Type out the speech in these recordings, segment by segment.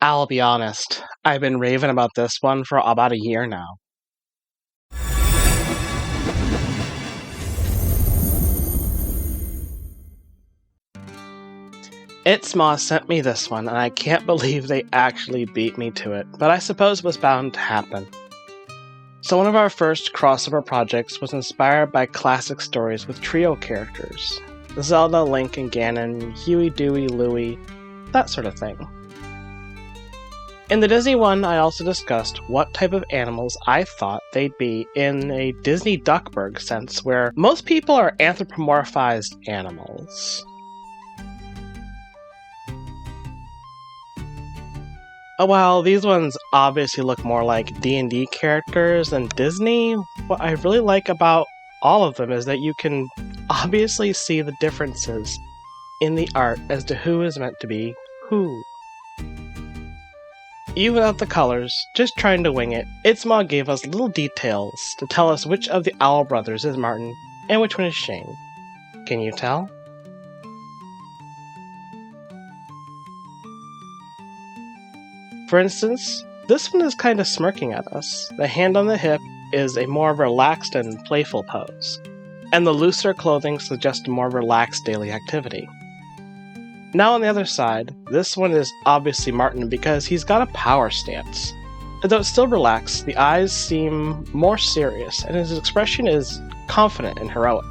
I'll be honest, I've been raving about this one for about a year now. 𝂀Welc sent me this one, and I can't believe they actually beat me to it, but I suppose it was bound to happen. So one of our first crossover projects was inspired by classic stories with trio characters. Zelda, Link, and Ganon, Huey, Dewey, Louie, that sort of thing. In the Disney one, I also discussed what type of animals I thought they'd be in a Disney Duckburg sense, where most people are anthropomorphized animals. While these ones obviously look more like D&D characters than Disney, what I really like about all of them is that you can obviously see the differences in the art as to who is meant to be who. Even without the colors, just trying to wing it, 𝂀Welc gave us little details to tell us which of the Owl brothers is Martin and which one is Shane. Can you tell? For instance, this one is kind of smirking at us. The hand on the hip is a more relaxed and playful pose, and the looser clothing suggests a more relaxed daily activity. Now on the other side, this one is obviously Martin because he's got a power stance. Though it's still relaxed, the eyes seem more serious, and his expression is confident and heroic.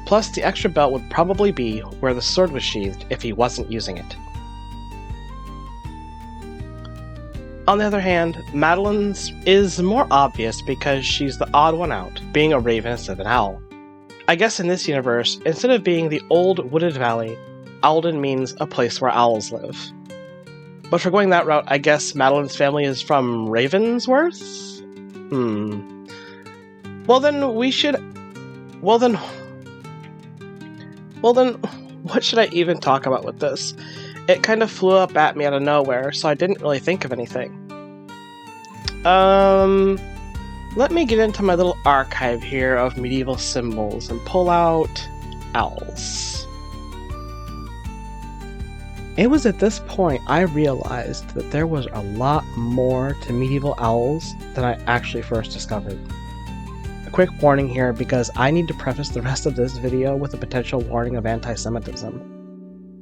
Plus, the extra belt would probably be where the sword was sheathed if he wasn't using it. On the other hand, Madeline's is more obvious because she's the odd one out, being a raven instead of an owl. I guess in this universe, instead of being the old wooded valley, Owlden means a place where owls live. But for going that route, I guess Madeline's family is from Ravensworth? Well then, what should I even talk about with this? It kind of flew up at me out of nowhere, so I didn't really think of anything. Let me get into my little archive here of medieval symbols and pull out owls. It was at this point I realized that there was a lot more to medieval owls than I actually first discovered. A quick warning here because I need to preface the rest of this video with a potential warning of antisemitism.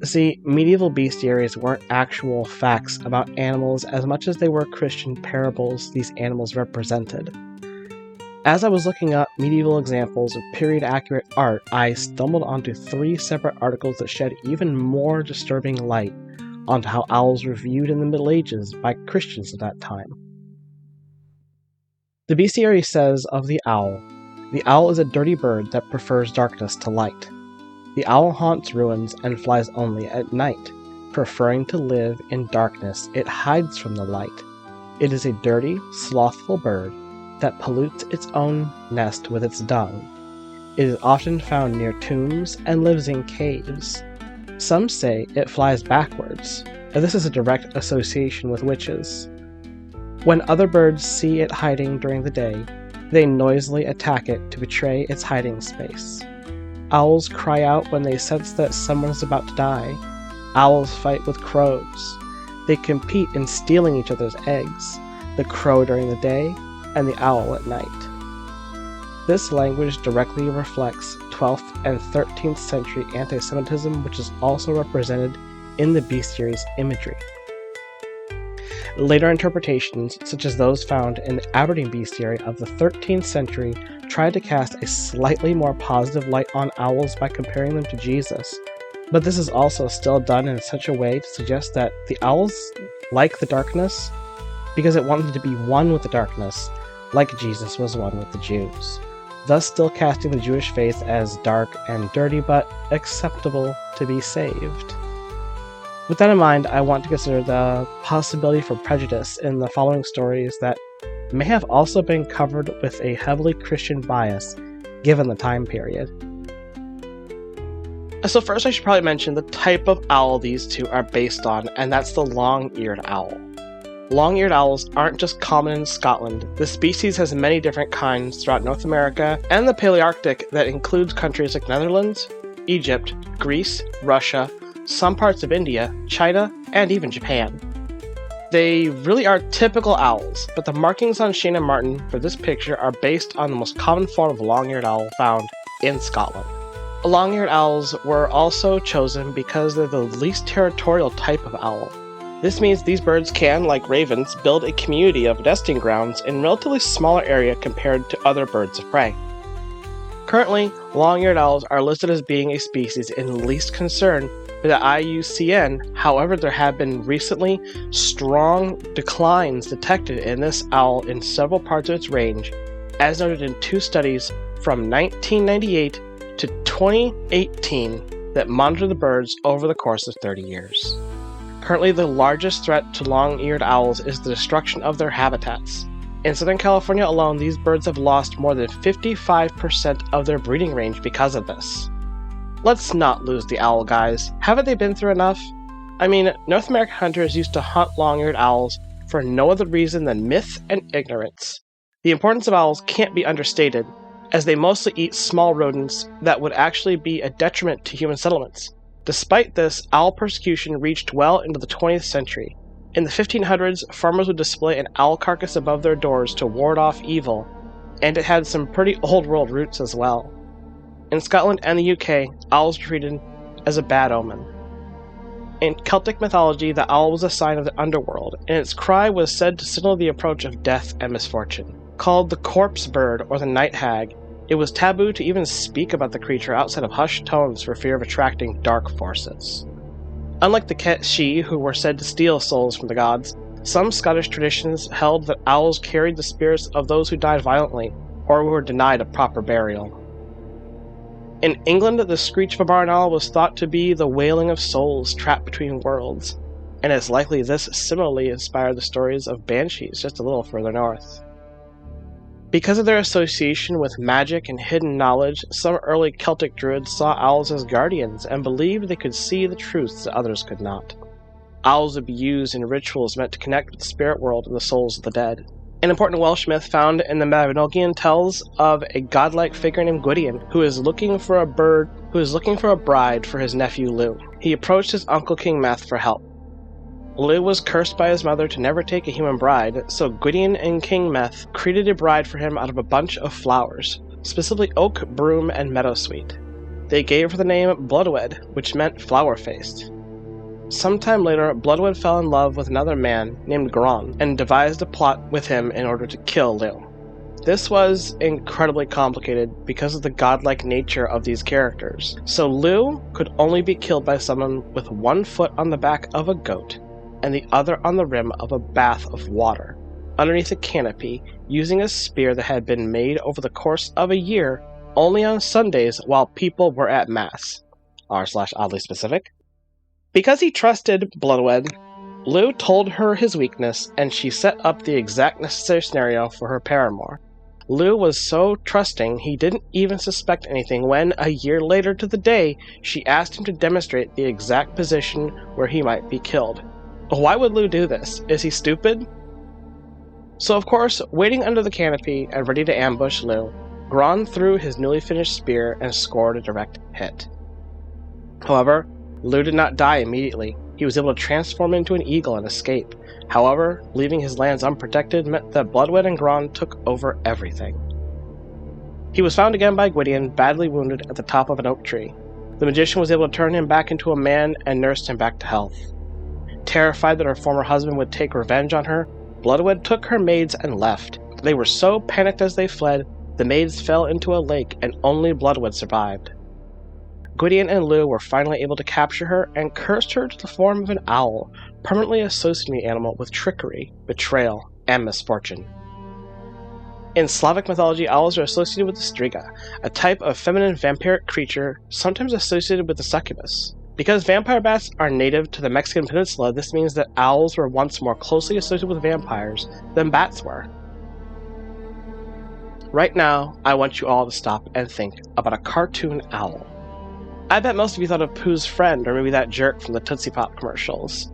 See, medieval bestiaries weren't actual facts about animals as much as they were Christian parables these animals represented. As I was looking up medieval examples of period-accurate art, I stumbled onto 3 separate articles that shed even more disturbing light onto how owls were viewed in the Middle Ages by Christians at that time. The bestiary says of the owl is a dirty bird that prefers darkness to light. The owl haunts ruins and flies only at night. Preferring to live in darkness, it hides from the light. It is a dirty, slothful bird that pollutes its own nest with its dung. It is often found near tombs and lives in caves. Some say it flies backwards, and this is a direct association with witches. When other birds see it hiding during the day, they noisily attack it to betray its hiding space. Owls cry out when they sense that someone is about to die. Owls fight with crows. They compete in stealing each other's eggs, the crow during the day and the owl at night. This language directly reflects 12th and 13th century antisemitism, which is also represented in the bestiary's imagery. Later interpretations, such as those found in the Aberdeen bestiary of the 13th century, tried to cast a slightly more positive light on owls by comparing them to Jesus, but this is also still done in such a way to suggest that the owls like the darkness because it wanted to be one with the darkness, like Jesus was one with the Jews, thus still casting the Jewish faith as dark and dirty but acceptable to be saved. With that in mind, I want to consider the possibility for prejudice in the following stories that may have also been covered with a heavily Christian bias given the time period. So first I should probably mention the type of owl these two are based on, and that's the long-eared owl. Long-eared owls aren't just common in Scotland. The species has many different kinds throughout North America and the Palearctic that includes countries like Netherlands, Egypt, Greece, Russia, some parts of India, China, and even Japan. They really are typical owls, but the markings on Shane and Martin for this picture are based on the most common form of long-eared owl found in Scotland. Long-eared owls were also chosen because they're the least territorial type of owl. This means these birds can, like ravens, build a community of nesting grounds in a relatively smaller area compared to other birds of prey. Currently, long-eared owls are listed as being a species in least concern by the IUCN. However, there have been recently strong declines detected in this owl in several parts of its range, as noted in 2 studies from 1998 to 2018 that monitor the birds over the course of 30 years. Currently, the largest threat to long-eared owls is the destruction of their habitats. In Southern California alone, these birds have lost more than 55% of their breeding range because of this. Let's not lose the owl, guys. Haven't they been through enough? I mean, North American hunters used to hunt long-eared owls for no other reason than myth and ignorance. The importance of owls can't be understated, as they mostly eat small rodents that would actually be a detriment to human settlements. Despite this, owl persecution reached well into the 20th century. In the 1500s, farmers would display an owl carcass above their doors to ward off evil, and it had some pretty old world roots as well. In Scotland and the UK, owls were treated as a bad omen. In Celtic mythology, the owl was a sign of the underworld, and its cry was said to signal the approach of death and misfortune. Called the corpse bird or the night hag, it was taboo to even speak about the creature outside of hushed tones for fear of attracting dark forces. Unlike the Ketshi, who were said to steal souls from the gods, some Scottish traditions held that owls carried the spirits of those who died violently or who were denied a proper burial. In England, the screech of a barn owl was thought to be the wailing of souls trapped between worlds, and it's likely this similarly inspired the stories of banshees just a little further north. Because of their association with magic and hidden knowledge, some early Celtic druids saw owls as guardians and believed they could see the truths that others could not. Owls would be used in rituals meant to connect with the spirit world and the souls of the dead. An important Welsh myth found in the Mabinogion tells of a godlike figure named Gwydion who is looking for a bride for his nephew Llew. He approached his uncle King Meth for help. Llew was cursed by his mother to never take a human bride, so Gwydion and King Meth created a bride for him out of a bunch of flowers, specifically oak, broom, and meadowsweet. They gave her the name 𝑂𝑀lwedd, which meant flower-faced. Sometime later, Bloodwood fell in love with another man named Gron and devised a plot with him in order to kill Llew. This was incredibly complicated because of the godlike nature of these characters, so Llew could only be killed by someone with one foot on the back of a goat and the other on the rim of a bath of water, underneath a canopy, using a spear that had been made over the course of a year only on Sundays while people were at Mass. R/oddly specific. Because he trusted Bloodwood, Llew told her his weakness, and she set up the exact necessary scenario for her paramour. Llew was so trusting he didn't even suspect anything when, a year later to the day, she asked him to demonstrate the exact position where he might be killed. Why would Llew do this? Is he stupid? So of course, waiting under the canopy and ready to ambush Llew, Gron threw his newly finished spear and scored a direct hit. However, Llew did not die immediately. He was able to transform into an eagle and escape. However, leaving his lands unprotected meant that Bloodwood and Gron took over everything. He was found again by Gwydion, badly wounded at the top of an oak tree. The magician was able to turn him back into a man and nursed him back to health. Terrified that her former husband would take revenge on her, Bloodwood took her maids and left. They were so panicked as they fled, the maids fell into a lake and only Bloodwood survived. Gwydion and Llew were finally able to capture her and cursed her to the form of an owl, permanently associating the animal with trickery, betrayal, and misfortune. In Slavic mythology, owls are associated with the striga, a type of feminine vampiric creature sometimes associated with the succubus. Because vampire bats are native to the Mexican peninsula, this means that owls were once more closely associated with vampires than bats were. Right now, I want you all to stop and think about a cartoon owl. I bet most of you thought of Pooh's friend, or maybe that jerk from the Tootsie Pop commercials.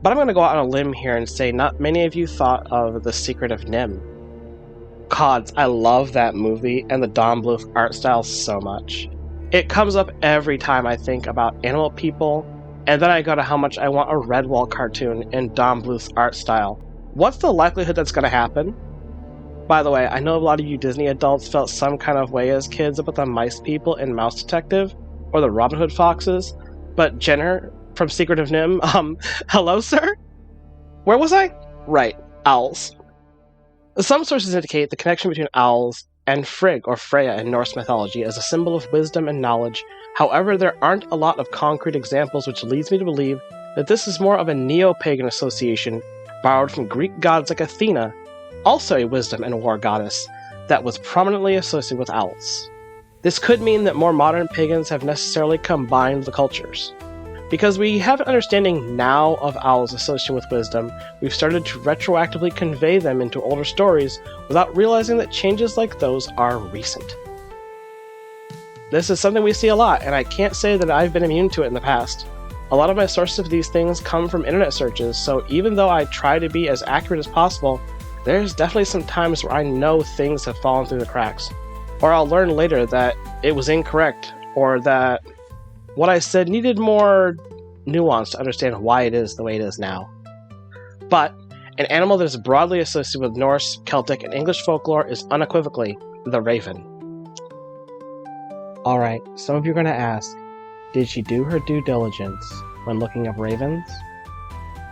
But I'm going to go out on a limb here and say not many of you thought of The Secret of Nim. Gods, I love that movie and the Don Bluth art style so much. It comes up every time I think about animal people And then I go to how much I want a 𝂀Welc cartoon in Don Bluth's art style. What's the likelihood that's going to happen? By the way, I know a lot of you Disney adults felt some kind of way as kids about the mice people in Mouse Detective, or the Robin Hood foxes, but Jenner from Secret of Nim, hello, sir? Where was I? Right, owls. Some sources indicate the connection between owls and Frigg or Freya in Norse mythology as a symbol of wisdom and knowledge. However, there aren't a lot of concrete examples, which leads me to believe that this is more of a neo-pagan association borrowed from Greek gods like Athena, also a wisdom and war goddess, that was prominently associated with owls. This could mean that more modern pagans have necessarily combined the cultures. Because we have an understanding now of owls associated with wisdom, we've started to retroactively convey them into older stories without realizing that changes like those are recent. This is something we see a lot, and I can't say that I've been immune to it in the past. A lot of my sources of these things come from internet searches, so even though I try to be as accurate as possible, there's definitely some times where I know things have fallen through the cracks. Or I'll learn later that it was incorrect, or that what I said needed more nuance to understand why it is the way it is now. But an animal that is broadly associated with Norse, Celtic, and English folklore is unequivocally the raven. Alright, some of you are going to ask, did she do her due diligence when looking up ravens?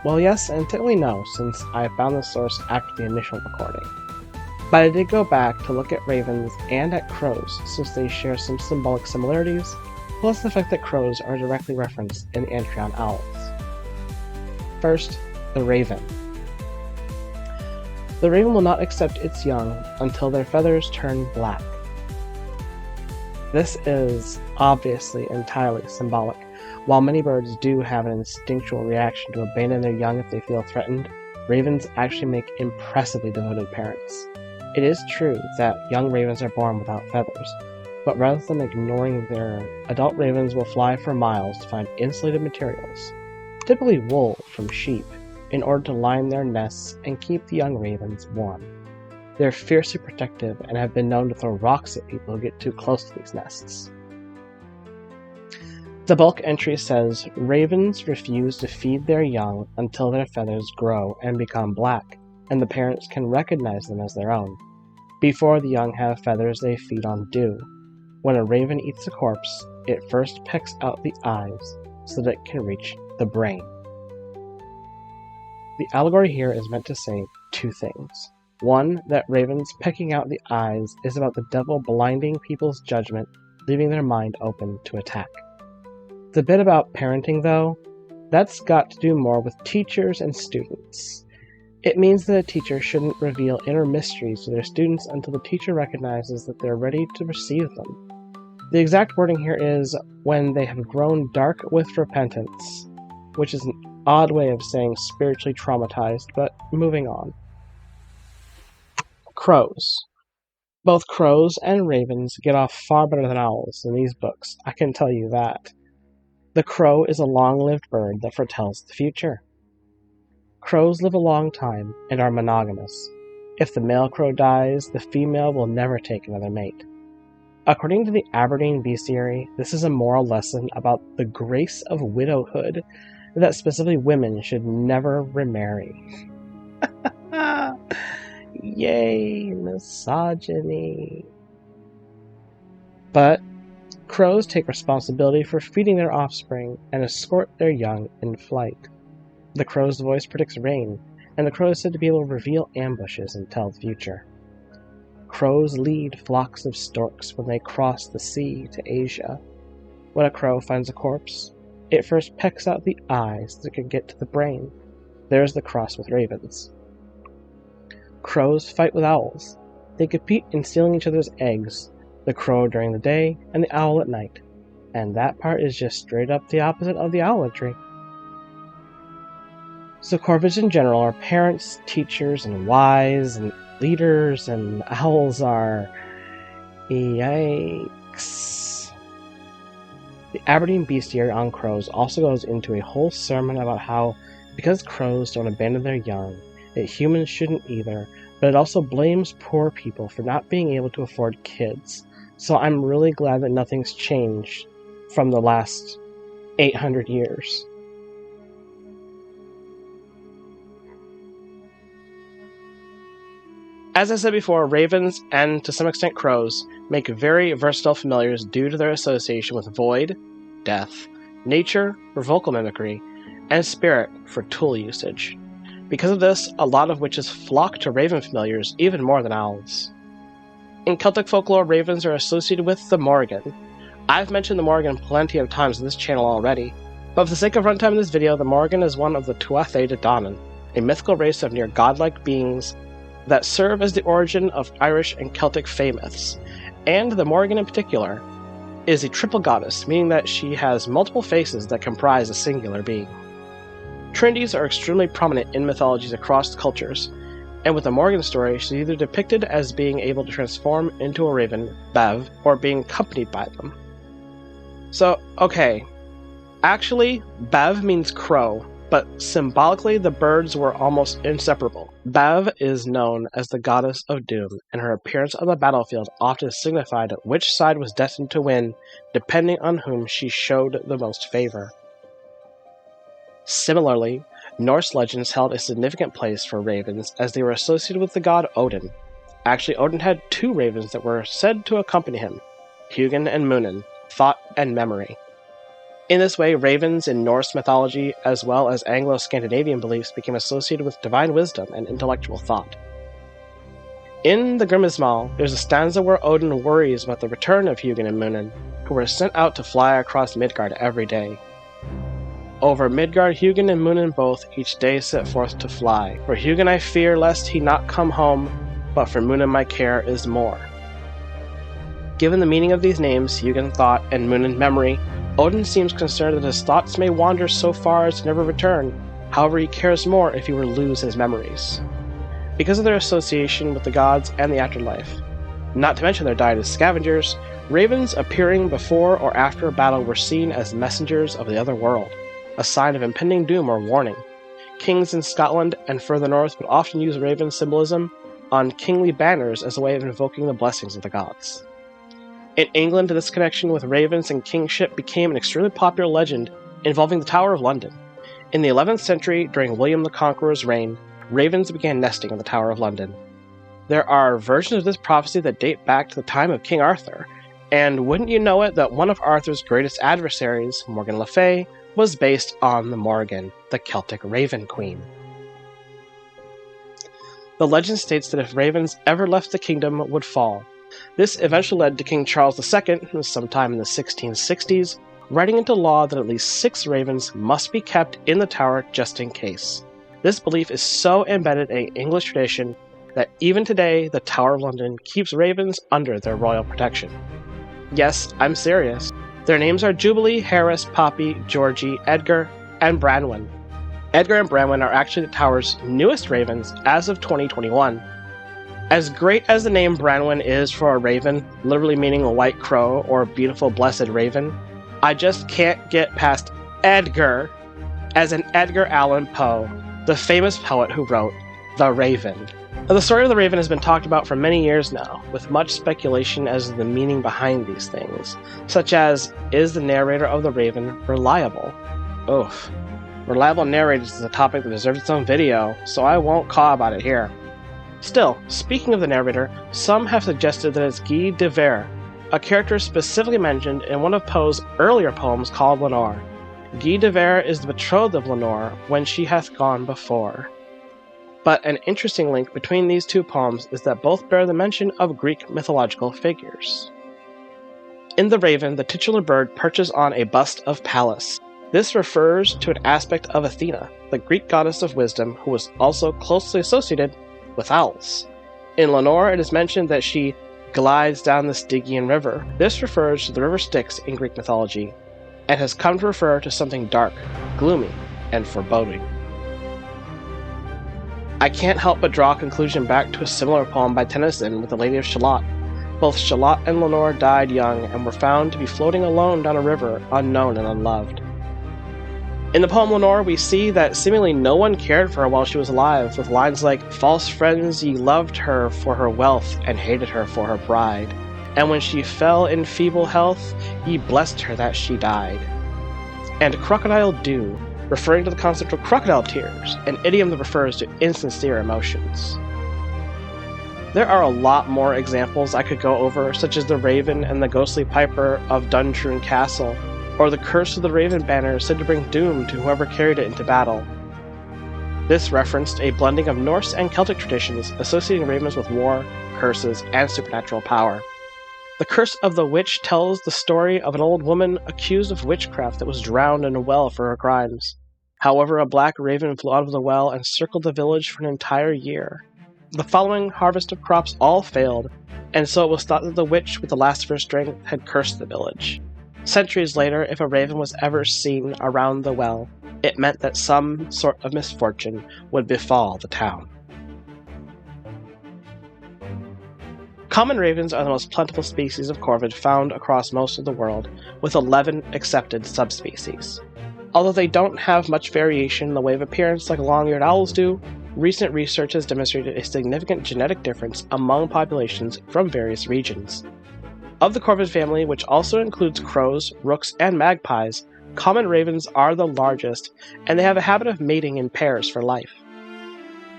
Well, yes and technically no, since I found the source after the initial recording. But I did go back to look at ravens and at crows, since they share some symbolic similarities, plus the fact that crows are directly referenced in the entry on owls. First, the raven. The raven will not accept its young until their feathers turn black. This is obviously entirely symbolic. While many birds do have an instinctual reaction to abandon their young if they feel threatened, ravens actually make impressively devoted parents. It is true that young ravens are born without feathers, but rather than ignoring their adult ravens will fly for miles to find insulated materials, typically wool from sheep, in order to line their nests and keep the young ravens warm. They're fiercely protective and have been known to throw rocks at people who get too close to these nests. The bulk entry says, ravens refuse to feed their young until their feathers grow and become black, and the parents can recognize them as their own. Before the young have feathers, they feed on dew. When a raven eats a corpse, it first pecks out the eyes so that it can reach the brain. The allegory here is meant to say two things. One, that ravens pecking out the eyes is about the devil blinding people's judgment, leaving their mind open to attack. The bit about parenting, though, that's got to do more with teachers and students. It means that a teacher shouldn't reveal inner mysteries to their students until the teacher recognizes that they're ready to receive them. The exact wording here is, when they have grown dark with repentance, which is an odd way of saying spiritually traumatized, but moving on. Crows. Both crows and ravens get off far better than owls in these books, I can tell you that. The crow is a long-lived bird that foretells the future. Crows live a long time and are monogamous. If the male crow dies, the female will never take another mate. According to the Aberdeen Bestiary, this is a moral lesson about the grace of widowhood, that specifically women should never remarry. Yay, misogyny. But crows take responsibility for feeding their offspring and escort their young in flight. The crow's voice predicts rain, and the crow is said to be able to reveal ambushes and tell the future. Crows lead flocks of storks when they cross the sea to Asia. When a crow finds a corpse, it first pecks out the eyes that can get to the brain. There's the cross with ravens. Crows fight with owls. They compete in stealing each other's eggs, the crow during the day and the owl at night. And that part is just straight up the opposite of the owl entry. So corvids in general are parents, teachers, and wise, and leaders, and owls are... yikes. The Aberdeen Bestiary on crows also goes into a whole sermon about how, because crows don't abandon their young, that humans shouldn't either, but it also blames poor people for not being able to afford kids. So I'm really glad that nothing's changed from the last 800 years. As I said before, ravens, and to some extent crows, make very versatile familiars due to their association with void, death, nature for vocal mimicry, and spirit for tool usage. Because of this, a lot of witches flock to raven familiars even more than owls. In Celtic folklore, ravens are associated with the Morrigan. I've mentioned the Morrigan plenty of times on this channel already, but for the sake of runtime in this video, the Morrigan is one of the 𝂀Welc, a mythical race of near godlike beings that serve as the origin of Irish and Celtic fae myths, and the Morrigan in particular is a triple goddess, meaning that she has multiple faces that comprise a singular being. Trinities are extremely prominent in mythologies across cultures, and with the Morrigan story, she's either depicted as being able to transform into a raven, Bev, or being accompanied by them. So, okay, actually, Bev means crow, but symbolically the birds were almost inseparable. Bev is known as the goddess of doom, and her appearance on the battlefield often signified which side was destined to win, depending on whom she showed the most favor. Similarly, Norse legends held a significant place for ravens as they were associated with the god Odin. Actually, Odin had two ravens that were said to accompany him, Hugin and Munin, thought and memory. In this way, ravens in Norse mythology, as well as Anglo-Scandinavian beliefs, became associated with divine wisdom and intellectual thought. In the Grimmismal, there's a stanza where Odin worries about the return of Hugin and Munin, who were sent out to fly across Midgard every day. Over Midgard, Hugin and Munin both each day set forth to fly. For Hugin I fear lest he not come home, but for Munin my care is more. Given the meaning of these names, Hugin thought and Munin memory, Odin seems concerned that his thoughts may wander so far as to never return. However, he cares more if he were to lose his memories. Because of their association with the gods and the afterlife, not to mention their diet as scavengers, ravens appearing before or after a battle were seen as messengers of the other world, a sign of impending doom or warning. Kings in Scotland and further north would often use raven symbolism on kingly banners as a way of invoking the blessings of the gods. In England, this connection with ravens and kingship became an extremely popular legend involving the Tower of London. In the 11th century, during William the Conqueror's reign, ravens began nesting in the Tower of London. There are versions of this prophecy that date back to the time of King Arthur, and wouldn't you know it that one of Arthur's greatest adversaries, Morgan Le Fay, was based on the Morrigan, the Celtic Raven Queen. The legend states that if ravens ever left the kingdom, would fall. This eventually led to King Charles II, sometime in the 1660s, writing into law that at least 6 ravens must be kept in the tower just in case. This belief is so embedded in English tradition that even today the Tower of London keeps ravens under their royal protection. Yes, I'm serious. Their names are Jubilee, Harris, Poppy, Georgie, Edgar, and Branwen. Edgar and Branwen are actually the tower's newest ravens as of 2021. As great as the name Branwen is for a raven, literally meaning a white crow or a beautiful blessed raven, I just can't get past Edgar as in Edgar Allan Poe, the famous poet who wrote The Raven. Now, the story of the Raven has been talked about for many years now, with much speculation as to the meaning behind these things, such as, is the narrator of the Raven reliable? Oof. Reliable narrators is a topic that deserves its own video, so I won't caw about it here. Still, speaking of the narrator, some have suggested that it's 𝂀Welc, a character specifically mentioned in one of Poe's earlier poems called Lenore. 𝂀Welc is the betrothed of Lenore when she hath gone before. But an interesting link between these two poems is that both bear the mention of Greek mythological figures. In The Raven, the titular bird perches on a bust of Pallas. This refers to an aspect of Athena, the Greek goddess of wisdom, who was also closely associated with owls. In Lenore, it is mentioned that she glides down the Stygian river. This refers to the river Styx in Greek mythology, and has come to refer to something dark, gloomy, and foreboding. I can't help but draw a conclusion back to a similar poem by Tennyson with the Lady of Shalott. Both Shalott and Lenore died young and were found to be floating alone down a river, unknown and unloved. In the poem Lenore, we see that seemingly no one cared for her while she was alive, with lines like, "False friends, ye loved her for her wealth, and hated her for her pride. And when she fell in feeble health, ye blessed her that she died." And crocodile dew, referring to the concept of crocodile tears, an idiom that refers to insincere emotions. There are a lot more examples I could go over, such as the Raven and the Ghostly Piper of Duntroon Castle, or the Curse of the Raven banner said to bring doom to whoever carried it into battle. This referenced a blending of Norse and Celtic traditions associating ravens with war, curses, and supernatural power. The Curse of the Witch tells the story of an old woman accused of witchcraft that was drowned in a well for her crimes. However, a black raven flew out of the well and circled the village for an entire year. The following harvest of crops all failed, and so it was thought that the witch, with the last of her strength, had cursed the village. Centuries later, if a raven was ever seen around the well, it meant that some sort of misfortune would befall the town. Common ravens are the most plentiful species of corvid found across most of the world, with 11 accepted subspecies. Although they don't have much variation in the way of appearance like long-eared owls do, recent research has demonstrated a significant genetic difference among populations from various regions. Of the corvid family, which also includes crows, rooks, and magpies, common ravens are the largest, and they have a habit of mating in pairs for life.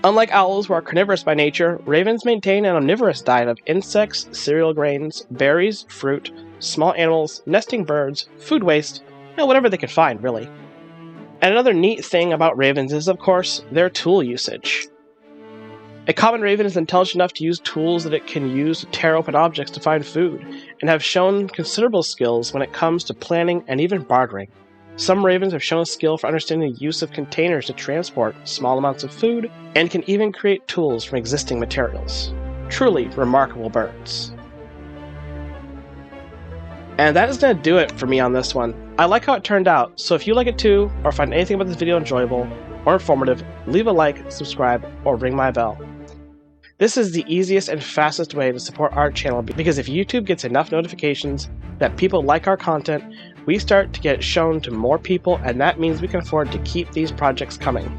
Unlike owls, who are carnivorous by nature, ravens maintain an omnivorous diet of insects, cereal grains, berries, fruit, small animals, nesting birds, food waste, and whatever they can find, really. And another neat thing about ravens is, of course, their tool usage. A common raven is intelligent enough to use tools that it can use to tear open objects to find food, and have shown considerable skills when it comes to planning and even bartering. Some ravens have shown skill for understanding the use of containers to transport small amounts of food, and can even create tools from existing materials. Truly remarkable birds. And that is going to do it for me on this one. I like how it turned out, so if you like it too, or find anything about this video enjoyable or informative, leave a like, subscribe, or ring my bell. This is the easiest and fastest way to support our channel, because if YouTube gets enough notifications that people like our content, we start to get shown to more people, and that means we can afford to keep these projects coming.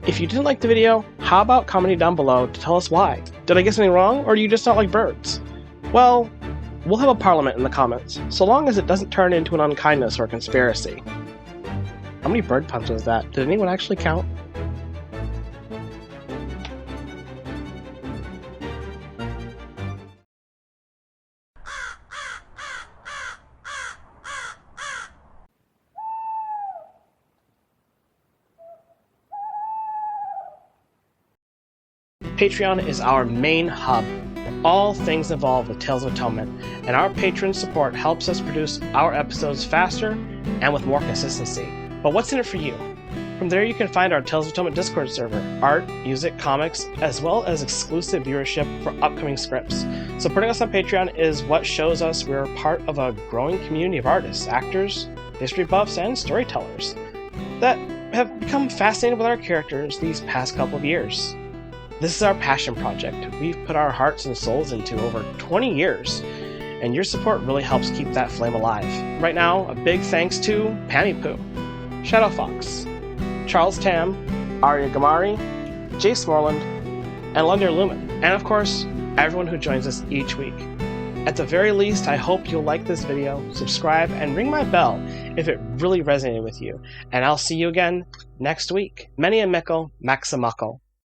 If you didn't like the video, how about commenting down below to tell us why? Did I get something wrong, or do you just not like birds? Well, we'll have a parliament in the comments, so long as it doesn't turn into an unkindness or conspiracy. How many bird puns was that? Did anyone actually count? Patreon is our main hub for all things involved with Tales of Atonement, and our patron support helps us produce our episodes faster and with more consistency. But what's in it for you? From there you can find our Tales of Atonement Discord server, art, music, comics, as well as exclusive viewership for upcoming scripts. Supporting us on Patreon is what shows us we're part of a growing community of artists, actors, history buffs, and storytellers that have become fascinated with our characters these past couple of years. This is our passion project we've put our hearts and souls into over 20 years, and your support really helps keep that flame alive. Right now, a big thanks to Pammy Poo, Shadow Fox, Charles Tam, Arya Gamari, Jay Smorland, and Lunder Lumen, and of course, everyone who joins us each week. At the very least, I hope you'll like this video, subscribe, and ring my bell if it really resonated with you, and I'll see you again next week. Many a mickle, Maximuckle.